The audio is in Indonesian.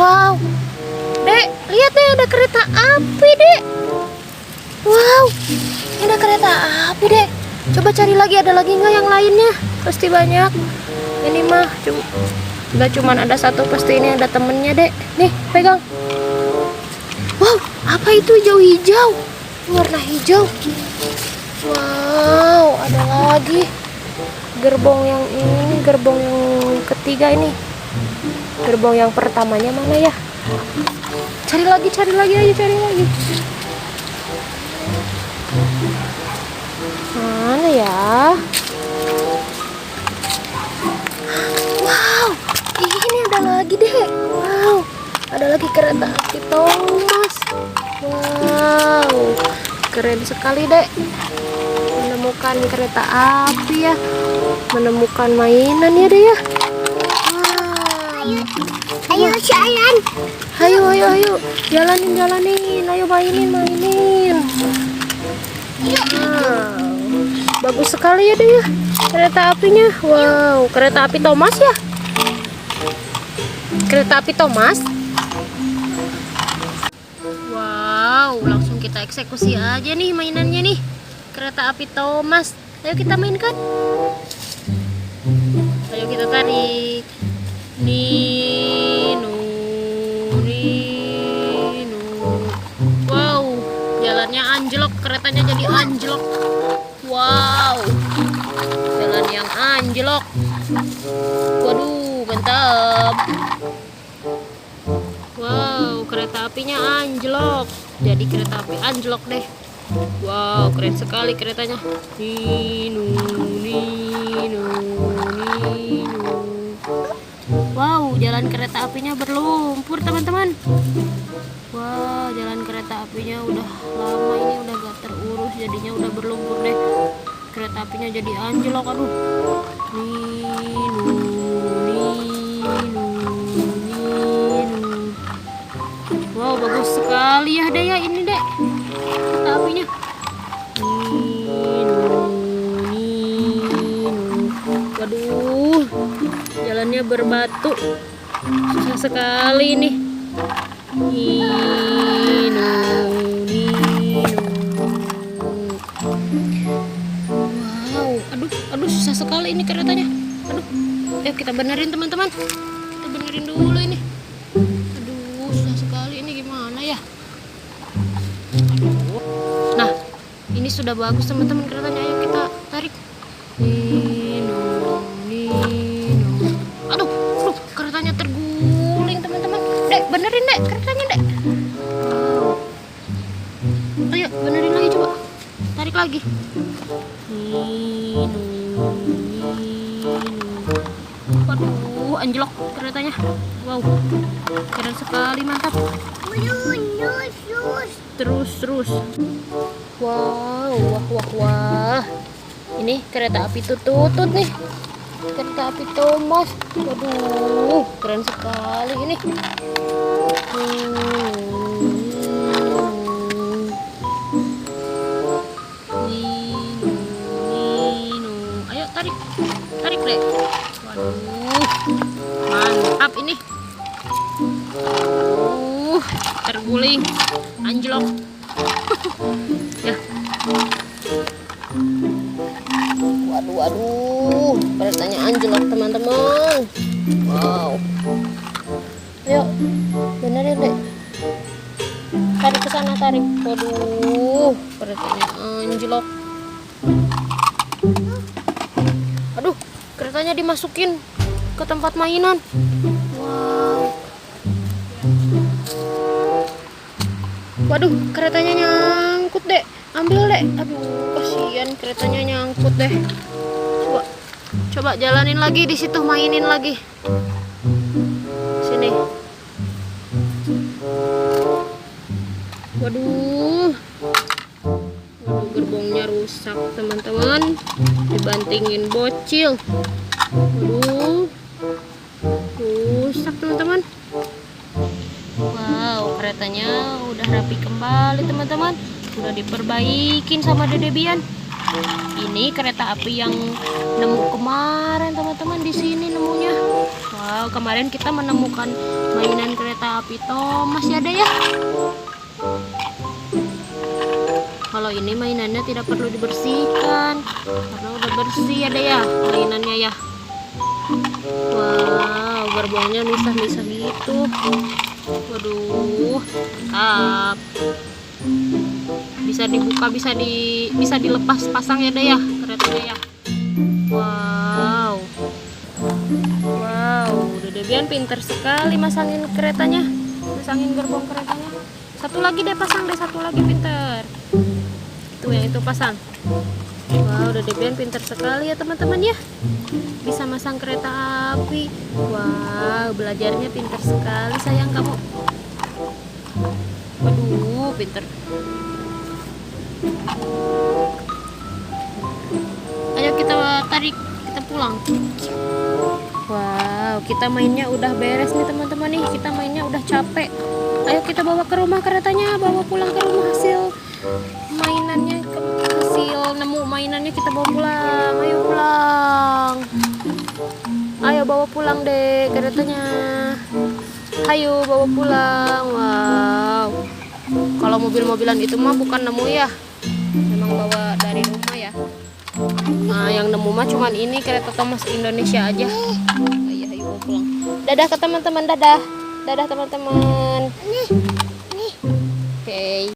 Wow, Dek, lihat deh ada kereta api, Dek. Wow, ini ada kereta api, Dek. Coba cari lagi, ada lagi nggak yang lainnya? Pasti banyak. Ini mah nggak cuman ada satu, pasti ini ada temennya, Dek. Nih, pegang. Wow, apa itu hijau-hijau? Warna hijau. Wow, ada lagi. Gerbong yang ini, gerbong yang ketiga ini. Gerbong yang pertamanya mana ya? Cari lagi, ayo cari lagi. Mana ya? Wow, ini ada lagi deh. Wow, ada lagi kereta api Thomas. Wow, keren sekali dek. Menemukan kereta api ya, menemukan mainan ya deh ya. Ayo jalan. Ayo, jalanin, ayo mainin. Wow, bagus sekali ya deh ya kereta apinya. Wow, kereta api Thomas ya. Kereta api Thomas. Wow, langsung kita eksekusi aja nih mainannya nih. Kereta api Thomas. Ayo kita mainkan. Ayo kita tarik. Nino. Wow, jalannya anjlok, keretanya jadi anjlok. Wow, jalan yang anjlok. Waduh, mantap. Wow, kereta apinya anjlok. Jadi kereta api anjlok deh. Wow, keren sekali keretanya. Nino. Wow, jalan kereta apinya berlumpur teman-teman. Wow, jalan kereta apinya udah lama ini udah gak terurus, jadinya udah berlumpur deh. Kereta apinya jadi anjlok, aduh. Nino. Wow, bagus sekali ya deh ya ini deh kereta apinya. Waduh, jalannya berbatu, susah sekali nih. Wow, aduh susah sekali ini keretanya. Aduh, ayo kita benerin teman-teman. Kita benerin dulu ini. Aduh, susah sekali ini, gimana ya? Aduh. Nah, ini sudah bagus teman-teman keretanya. Ayo kita tarik. Aduh, keretanya terguling teman-teman. Dek, benerin dek keretanya dek. Ayo benerin lagi, coba tarik lagi. Waduh, anjlok keretanya. Wow, keren sekali, mantap. Terus. Wow, wah. Ini kereta api tutut nih. Kereta api Thomas. Waduh, keren sekali ini. Ayo tarik deh. Waduh, mantap ini. Terguling, anjlok. Ya. Waduh, keretanya anjlok teman-teman. Wow. Ayo, benerin deh. Tarik ke sana, tarik. Waduh, keretanya anjlok. Aduh, keretanya dimasukin ke tempat mainan. Wow. Waduh, keretanya nyangkut deh. Ambil deh. Aduh, kasihan keretanya nyangkut deh. Coba jalanin lagi di situ, mainin lagi. Sini. Waduh, gerbongnya rusak teman-teman. Dibantingin bocil. Waduh, rusak teman-teman. Wow, keretanya udah rapi kembali teman-teman. Udah diperbaikin sama Dede Bian. Ini kereta api yang nemu kemarin teman-teman, di sini nemunya. Wow, kemarin kita menemukan mainan kereta kereta api Thomas ya deh ya. Kalau ini mainannya tidak perlu dibersihkan karena udah bersih ya deh ya mainannya ya. Wow, gerbongnya misah-misah gitu. Waduh, mantap. Bisa dibuka, bisa dilepas pasang ya deh ya keretanya ya. Wow. Wow, Dede Bian pinter sekali masangin keretanya. Pasangin gerbong keretanya. Satu lagi deh pasang deh, satu lagi pinter. Itu yang itu pasang. Wow, Dede Bian pinter sekali ya teman-teman ya. Bisa masang kereta api. Wow, belajarnya pinter sekali sayang kamu. Waduh, pinter. Ayo kita tarik, kita pulang. Wow, kita mainnya udah beres nih teman-teman nih. Kita mainnya udah capek. Ayo kita bawa ke rumah keretanya, bawa pulang ke rumah hasil mainannya, hasil nemu mainannya kita bawa pulang. Ayo pulang. Ayo bawa pulang deh keretanya. Ayo bawa pulang. Wow. Kalau mobil-mobilan itu mah bukan nemu ya. Memang bawa dari rumah ya. Nah, yang nemu mah cuman ini kereta Thomas Indonesia aja. Ayo, ayo bawa pulang. Dadah ke teman-teman, dadah. Dadah teman-teman. Oke.